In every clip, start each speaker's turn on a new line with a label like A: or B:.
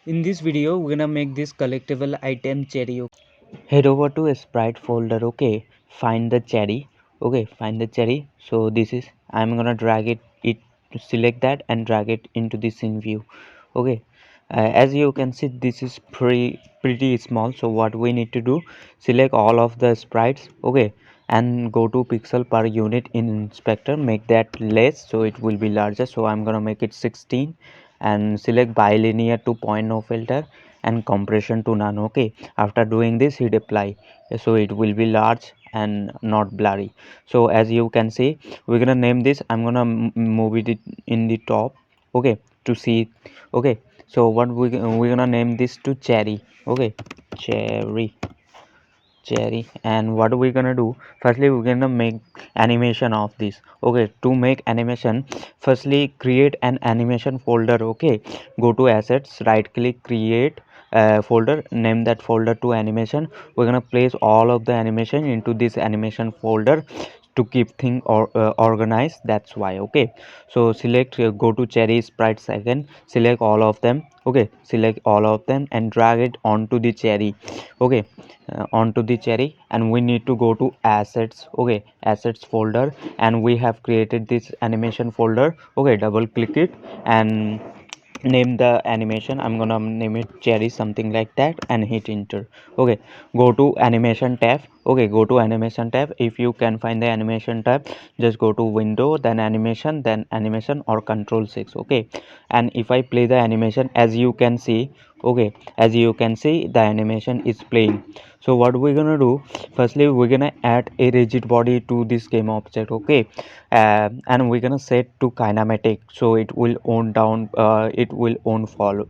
A: In this video, we're gonna make this collectible item cherry. Head over to a sprite folder. Okay, find the cherry. Okay, find the cherry. So this is I'm gonna drag it to select that and drag it into the scene view. Okay, as you can see, this is pretty small. So what we need to do, select all of the sprites. Okay, and go to pixel per unit in inspector, make that less so it will be larger. So I'm gonna make it 16 and select bilinear to point no filter and compression to none. Okay, after doing this, hit apply, so it will be large and not blurry. So as you can see, we're gonna name this. I'm gonna move it in the top. Okay, to see. Okay, so what we're gonna name this to cherry. Okay, cherry. And what we're gonna do, firstly we're gonna make animation of this. Okay, to make animation, firstly create an animation folder. Okay, go to assets, right click, create folder, name that folder to animation. We're gonna place all of the animation into this animation folder to keep thing or organized. That's why. Okay, so select, go to cherry sprites again, select all of them. Okay, select all of them and drag it onto the cherry. Okay, onto the cherry, and we need to go to assets. Okay, assets folder, and we have created this animation folder. Okay, double click it and name the animation. I'm gonna name it cherry, something like that, and hit enter. Okay, go to animation tab. Okay, go to animation tab. If you can find the animation tab, just go to window, then animation or control 6. Okay, and if I play the animation, as you can see, okay, as you can see, the animation is playing. So what we're gonna do, firstly we're gonna add a rigid body to this game object. Okay, and we're gonna set to kinematic, so it will on down, it will on fall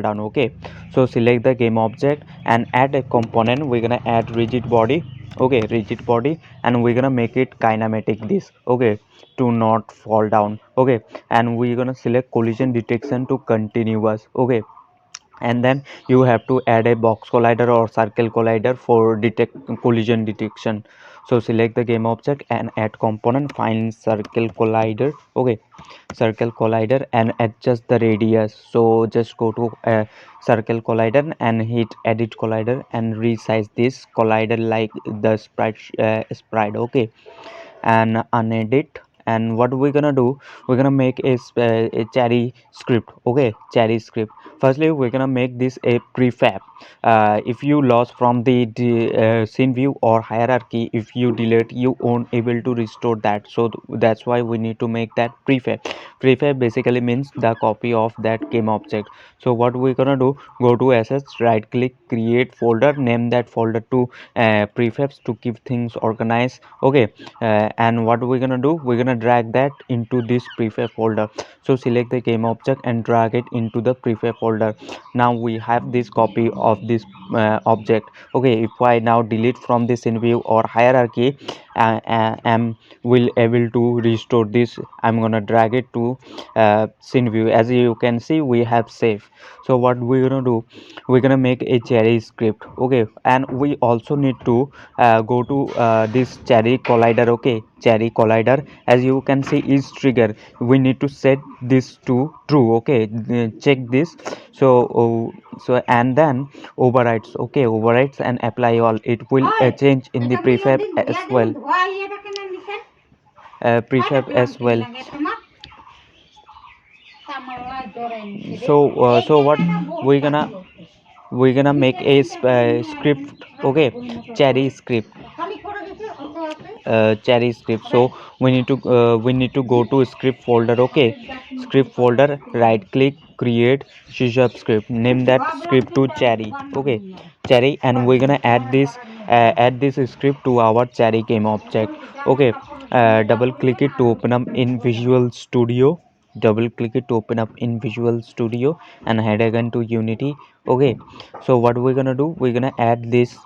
A: down. Okay, so select the game object and add a component. We're gonna add rigid body. Okay, rigid body, and we're gonna make it kinematic this. Okay, to not fall down. Okay, and we're gonna select collision detection to continuous. Okay, and then you have to add a box collider or circle collider for detect collision detection. So select the game object and add component, find circle collider. Okay, circle collider, and adjust the radius. So just go to circle collider and hit edit collider and resize this collider like the sprite. Okay, and unedit. And what we're gonna do, we're gonna make a cherry script. Okay, cherry script. Firstly we're gonna make this a prefab. If you lost from the scene view or hierarchy, if you delete, you won't able to restore that. So that's why we need to make that prefab. Prefab basically means the copy of that game object. So what we're gonna do, go to assets, right click, create folder, name that folder to prefabs to keep things organized. Okay, and what we're gonna do, we're gonna drag that into this prefab folder. So select the game object and drag it into the prefab folder. Now we have this copy of this object. Okay, if I now delete from this in view or hierarchy, am will able to restore this. I'm gonna drag it to scene view. As you can see, we have saved. So what we're gonna do, we're gonna make a cherry script. Okay, and we also need to go to this cherry collider. Okay, cherry collider, as you can see, is trigger. We need to set this to true. Okay, check this. So and then overrides. Okay, overrides and apply all. It will change in the prefab as well. Prefab as well. So what we're gonna make a script. Okay, cherry script. Cherry script. So we need to go to script folder. Okay, script folder, right click, create c# script, name that script to cherry. Okay, cherry, and we're gonna add this script to our cherry game object. Okay, double click it to open up in Visual Studio. Double click it to open up in Visual Studio and head again to Unity. Okay, so what we're gonna do, we're gonna add this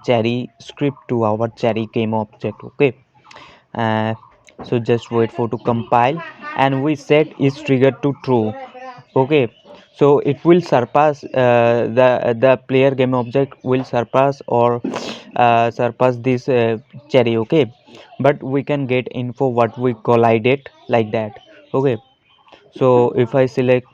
A: cherry script to our cherry game object. Okay, uh, so just wait for to compile, and we set is triggered to true. Okay, so it will surpass the player game object will surpass or surpass this cherry. Okay, but we can get info what we collided like that. Okay, so if I select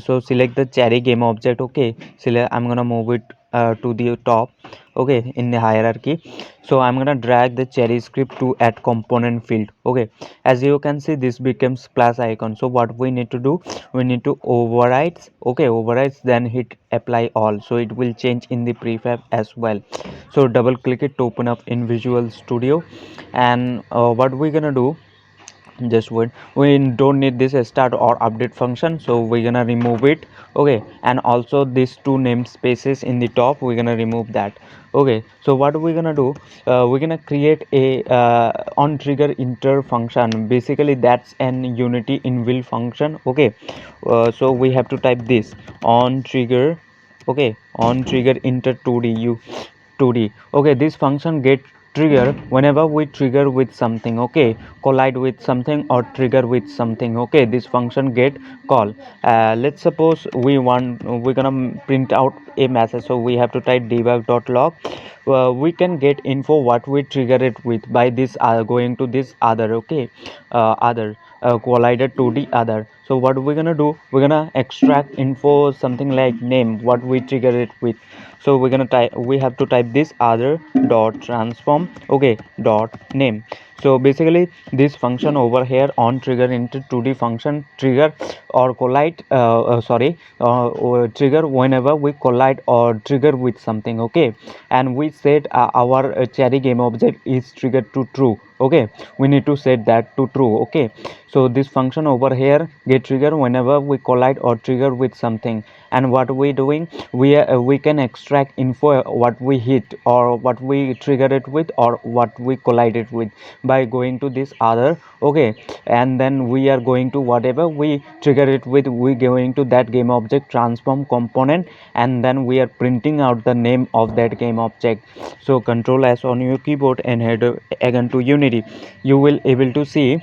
A: So select the cherry game object. Okay, select, I'm gonna move it to the top, okay, in the hierarchy. So I'm gonna drag the cherry script to add component field. Okay, as you can see, this becomes plus icon. So what we need to do, we need to override. Okay, overrides, then hit apply all, so it will change in the prefab as well. So double click it to open up in Visual Studio. And what we're gonna do, just wait, we don't need this start or update function, so we're gonna remove it. Okay, and also these two namespaces in the top, we're gonna remove that. Okay, so what we're gonna do, we're gonna create a on trigger inter function. Basically that's an unity inbuilt function. Okay, so we have to type this on trigger. Okay, on trigger inter 2d you 2d. Okay, this function get trigger whenever we trigger with something. Okay, collide with something or trigger with something. Okay, this function get call. Let's suppose we're gonna print out a message, so we have to type debug.log. We can get info what we trigger it with by this going to this other. Okay, other collider to the other. So what we're gonna do, we're gonna extract info something like name what we trigger it with. So we're gonna type, we have to type this other dot transform. Okay, dot name. So basically this function over here on trigger into 2d function trigger or collide trigger whenever we collide or trigger with something. Okay, and we set our cherry game object is triggered to true. Okay, we need to set that to true. Okay, so this function over here get trigger whenever we collide or trigger with something. And what we doing, we can extract info what we hit or what we trigger it with or what we collided with by going to this other. Okay, and then we are going to whatever we trigger it with, we going to that game object transform component, and then we are printing out the name of that game object. So control s on your keyboard and head again to Unity. You will able to see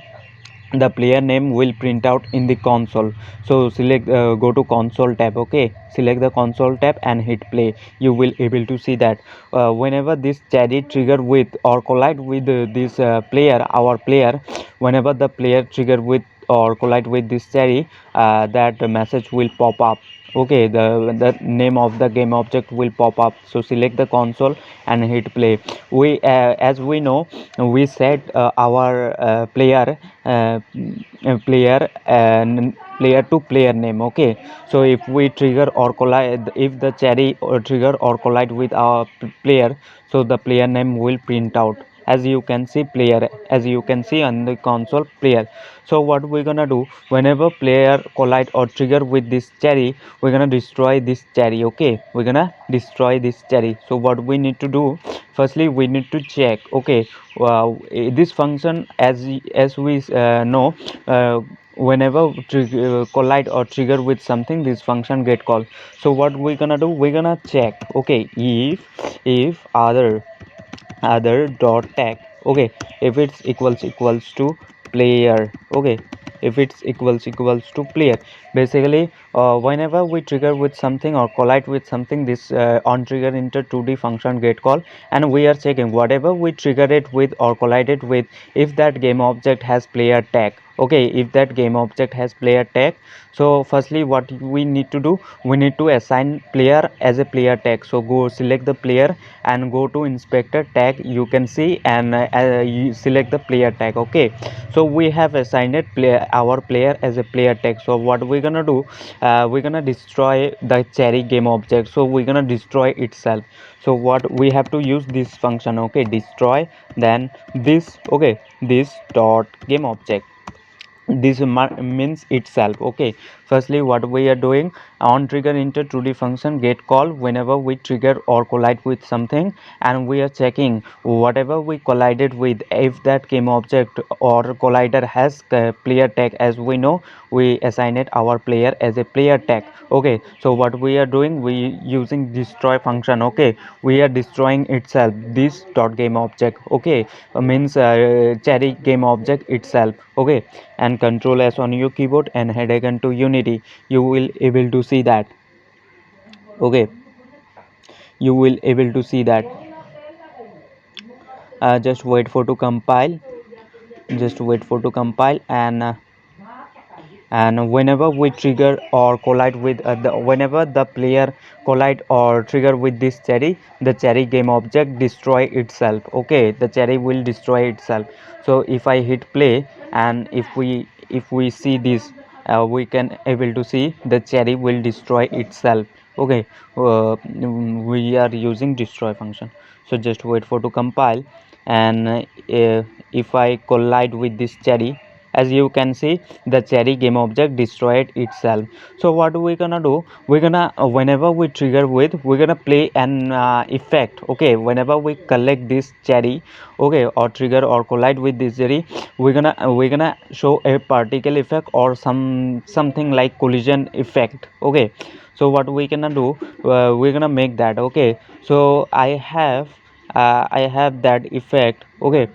A: the player name will print out in the console. So select go to console tab. Okay, select the console tab and hit play. You will able to see that whenever this cherry trigger with or collide with this player, our player, whenever the player trigger with or collide with this cherry, that message will pop up. Okay, the name of the game object will pop up. So select the console and hit play. We as we know, we set our player player to player name. Okay, so if we trigger or collide, if the cherry or trigger or collide with our player, so the player name will print out. As you can see player, as you can see on the console player. So what we're gonna do, whenever player collide or trigger with this cherry, we're gonna destroy this cherry. Okay, we're gonna destroy this cherry. So what we need to do, firstly we need to check. Okay, this function, as we know, whenever collide or trigger with something, this function get called. So what we're gonna do, we're gonna check. Okay, if other dot tag. Okay, if it's equals to player. Okay, if it's equals to player, basically whenever we trigger with something or collide with something, this on trigger inter 2d function get called. And we are checking whatever we trigger it with or collide it with, if that game object has player tag. Okay, if that game object has player tag, so firstly what we need to do, we need to assign player as a player tag. So go select the player and go to inspector tag, you can see, and you select the player tag. Okay, so we have assigned it our player as a player tag. So what we're gonna do, we're gonna destroy the cherry game object. So we're gonna destroy itself. So what we have to use this function. Okay, destroy, then this. Okay, this dot game object, this means itself. Okay, firstly what we are doing, on trigger inter 2d function get call whenever we trigger or collide with something, and we are checking whatever we collided with, if that game object or collider has player tag. As we know, we assign it our player as a player tag. Okay, so what we are doing, we using destroy function. Okay, we are destroying itself, this dot game object. Okay, means cherry game object itself. Okay, and control s on your keyboard and head again to Unity. You will able to see that. Okay, you will able to see that. Just wait for to compile, just wait for to compile, and whenever we trigger or collide with whenever the player collide or trigger with this cherry, the cherry game object destroy itself. Okay, the cherry will destroy itself. So if I hit play, and if we see this, we can able to see the cherry will destroy itself. Okay, we are using destroy function. So just wait for to compile, and if I collide with this cherry, as you can see, the cherry game object destroyed itself. So what we gonna do, we're gonna whenever we trigger with, we're gonna play an effect. Okay, whenever we collect this cherry, okay, or trigger or collide with this cherry, we're gonna show a particle effect or something like collision effect. Okay, so what we gonna do, we're gonna make that. Okay, so I have that effect. Okay,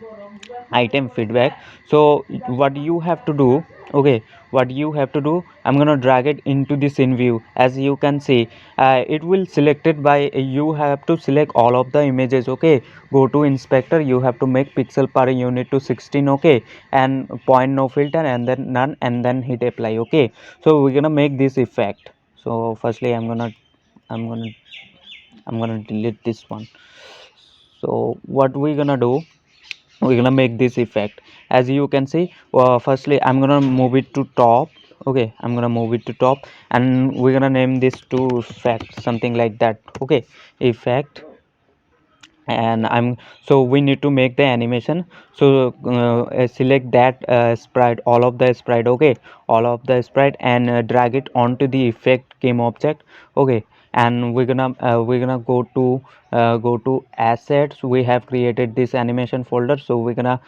A: item feedback. So what you have to do, okay, what you have to do, I'm gonna drag it into the scene view. As you can see, it will select it by, you have to select all of the images. Okay, go to inspector, you have to make pixel per unit to 16. Okay, and point no filter and then none, and then hit apply. Okay, so we're gonna make this effect. So firstly i'm gonna I'm gonna delete this one. So what we're gonna do, we're gonna make this effect. As you can see, firstly I'm gonna move it to top. Okay, I'm gonna move it to top, and we're gonna name this to effect, something like that. Okay, effect. And so we need to make the animation. So select that sprite, all of the sprite. Okay, all of the sprite, and drag it onto the effect game object. Okay, and we're gonna go to assets. We have created this animation folder, so we're gonna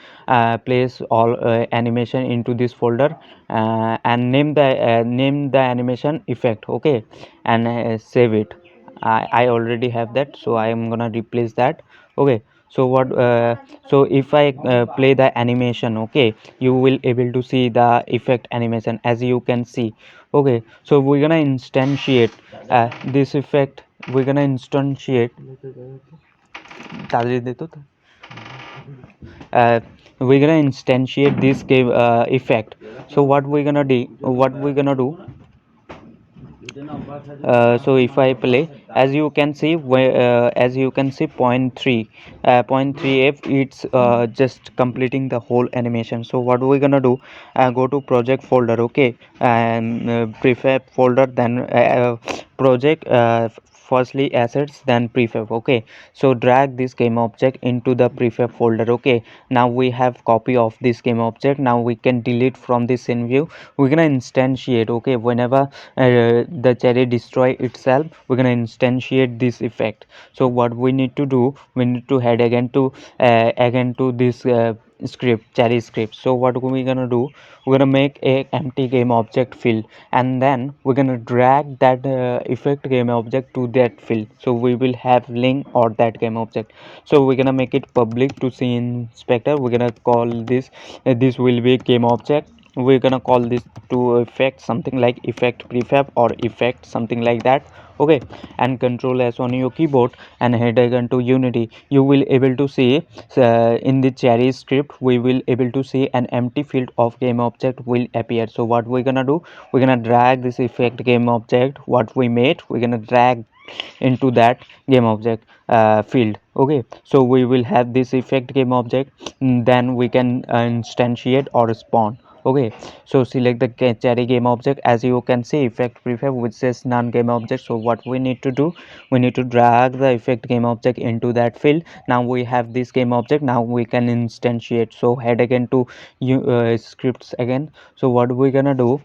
A: place all animation into this folder, and name the animation effect. Okay, and save it. I already have that, so I am gonna replace that. Okay, so so if I play the animation, okay, you will able to see the effect animation, as you can see. Okay, so we're gonna instantiate this effect. We're gonna instantiate ताजरी देतो तो? We're gonna instantiate this game effect. So what we're gonna do, so if I play, as you can see, as you can see, point 3 f, it's just completing the whole animation. So what we're gonna do, go to project folder. Okay, and prefab folder, then project, firstly assets, then prefab. Okay, so drag this game object into the prefab folder. Okay, now we have copy of this game object. Now we can delete from this scene view. We're gonna instantiate. Okay, whenever the cherry destroy itself, we're gonna instantiate this effect. So what we need to do, we need to head again to this script, cherry script. So what we're gonna do, we're gonna make a empty game object field, and then we're gonna drag that effect game object to that field, so we will have link or that game object. So we're gonna make it public to see inspector. We're gonna call this, this will be game object. We're gonna call this to effect, something like effect prefab or effect, something like that. Okay, and control s on your keyboard, and head again to unity. You will able to see, in the cherry script, we will able to see an empty field of game object will appear. So what we're gonna do, we're gonna drag this effect game object what we made, we're gonna drag into that game object field. Okay, so we will have this effect game object. Then we can instantiate or spawn. Okay, so select the cherry game object. As you can see, effect prefab which says none game object. So what we need to do, we need to drag the effect game object into that field. Now we have this game object. Now we can instantiate. So head again to scripts again. So what we're gonna do,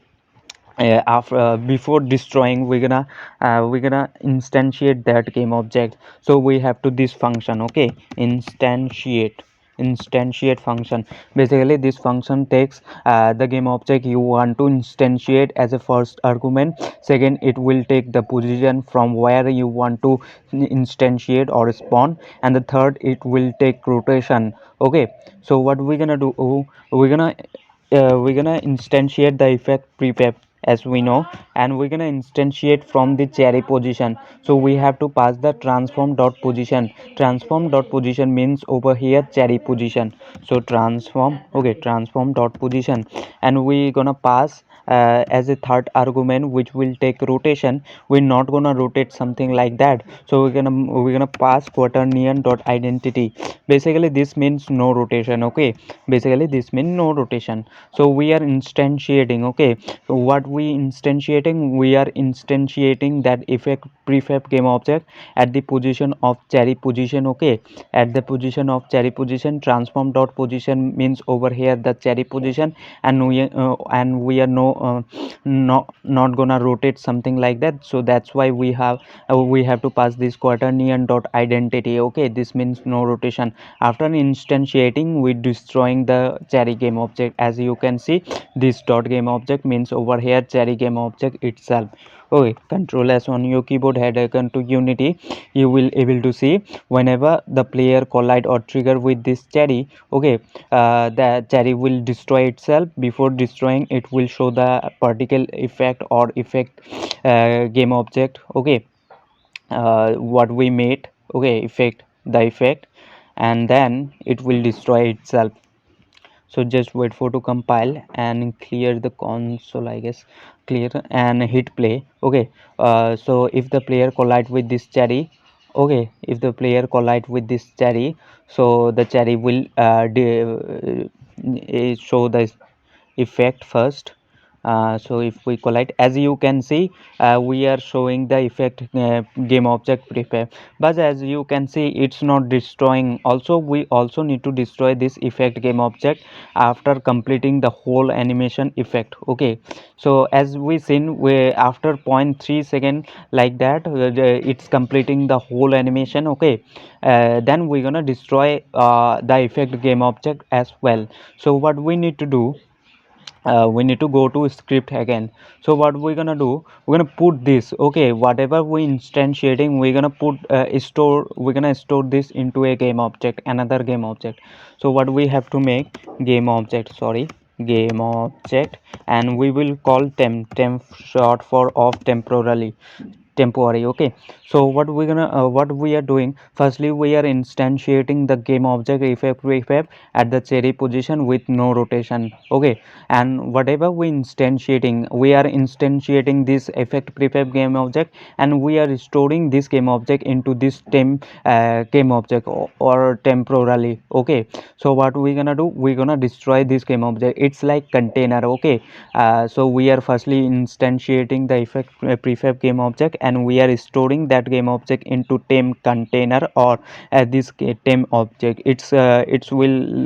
A: after before destroying, we're gonna instantiate that game object. So we have to this function. Okay, instantiate function. Basically this function takes the game object you want to instantiate as a first argument. Second, it will take the position from where you want to instantiate or spawn, and the third, it will take rotation. Okay, so what we're gonna do, we're gonna instantiate the effect prefab, as we know, and we're gonna instantiate from the cherry position. So we have to pass the transform dot position. Transform dot position means over here cherry position. So transform, okay, transform dot position, and we gonna pass as a third argument which will take rotation. We're not gonna rotate something like that, so we're gonna pass quaternion dot identity. Basically this means no rotation. Okay, basically this means no rotation. So we are instantiating. Okay, so what we are instantiating that effect prefab game object at the position of cherry position. Okay, at the position of cherry position, transform dot position means over here the cherry position, and we are not gonna rotate something like that. So that's why we have to pass this quaternion dot identity. Okay, this means no rotation. After instantiating, we destroying the cherry game object. As you can see, this dot game object means over here cherry game object itself. Okay, control s on your keyboard, head icon to unity. You will able to see whenever the player collide or trigger with this cherry. Okay, the cherry will destroy itself. Before destroying, it will show the particle effect or effect game object. Okay, what we made. Okay, effect, the effect, and then it will destroy itself. So just wait for to compile and clear the console, I guess. Clear and hit play. Okay, so if the player collide with this cherry, okay, if the player collide with this cherry, so the cherry will show the effect first. So if we collect, as you can see, we are showing the effect game object prepare, but as you can see it's not destroying. Also we also need to destroy this effect game object after completing the whole animation effect. Okay, so as we seen, we after 0.3 second like that, it's completing the whole animation. Okay, then we're gonna destroy the effect game object as well. So what we need to do, we need to go to script again. So what we're gonna do, we're gonna put this. Okay, whatever we instantiating, we're gonna put we're gonna store this into a game object, another game object. So what we have to make, game object, sorry, game object, and we will call temp short for of temporarily, temporary. Okay, so what we are doing, firstly we are instantiating the game object effect prefab at the cherry position with no rotation. Okay, and whatever we are instantiating this effect prefab game object, and we are storing this game object into this game object, or temporarily. Okay, so what we gonna do, we're gonna destroy this game object. It's like container. Okay, so we are firstly instantiating the effect prefab game object, and we are storing that game object into temp container, or this temp object. It will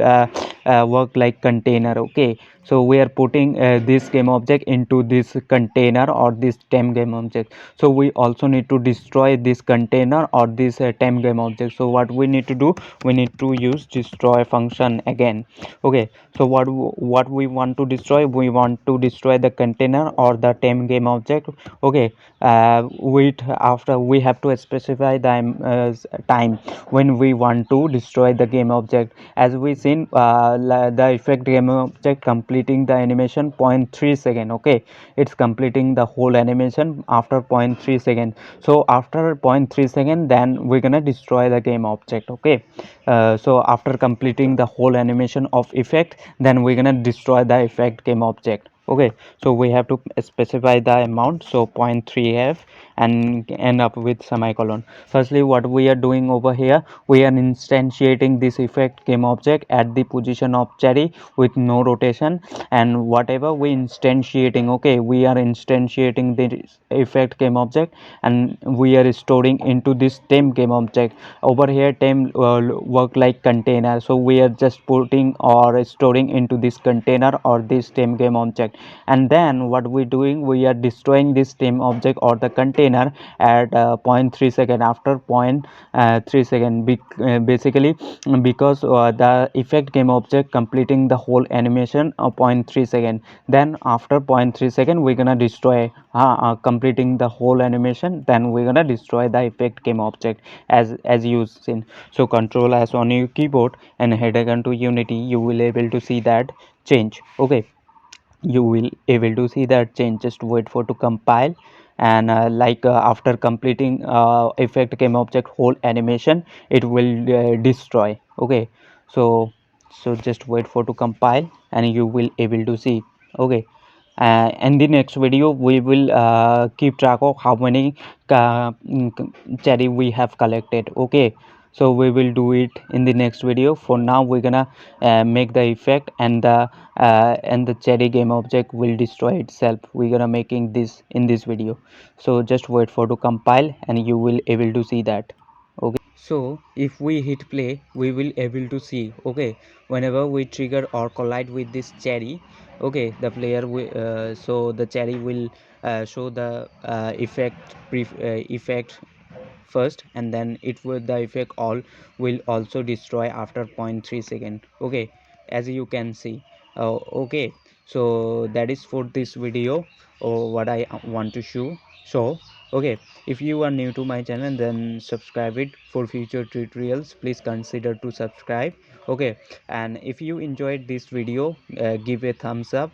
A: work like container. Okay, so we are putting this game object into this container or this temp game object. So we also need to destroy this container or this temp game object. So what we need to do, we need to use destroy function again. Okay, so what we want to destroy, we want to destroy the container or the temp game object. Okay, with after we have to specify the time when we want to destroy the game object. As we seen, the effect game object completing the animation 0.3 second. Okay, it's completing the whole animation after 0.3 second. So after 0.3 second, then we're gonna destroy the game object. Okay, so after completing the whole animation of effect, then we're gonna destroy the effect game object. Okay, so we have to specify the amount, so 0.3 f and end up with semicolon. Firstly what we are doing over here, we are instantiating this effect game object at the position of cherry with no rotation, and whatever we instantiating, okay, we are instantiating this effect game object, and we are storing into this temp game object. Over here temp work like container, so we are just putting or storing into this container or this temp game object. And then what we doing, we are destroying this temp object or the container at 0.3 second. After 0.3 second, basically because the effect game object completing the whole animation of 0.3 second, then after 0.3 second we're gonna destroy completing the whole animation, then we're gonna destroy the effect game object as you seen. So control as on your keyboard and head again to unity, you will able to see that change. Okay, you will able to see that change. Just wait for to compile, and after completing effect game object whole animation, it will destroy. Okay, so just wait for to compile and you will able to see. Okay, in the next video we will keep track of how many cherry we have collected. Okay, so we will do it in the next video. For now we're gonna make the effect, and the cherry game object will destroy itself. We're gonna making this in this video, so just wait for to compile and you will able to see that. Okay, so if we hit play we will able to see, okay, whenever we trigger or collide with this cherry, okay, the player will so the cherry will show the effect first, and then it will the effect all will also destroy after 0.3 second. Okay, as you can see. Okay, so that is for this video, or what I want to show. So okay, if you are new to my channel, then subscribe it for future tutorials. Please consider to subscribe. Okay, and if you enjoyed this video, give a thumbs up.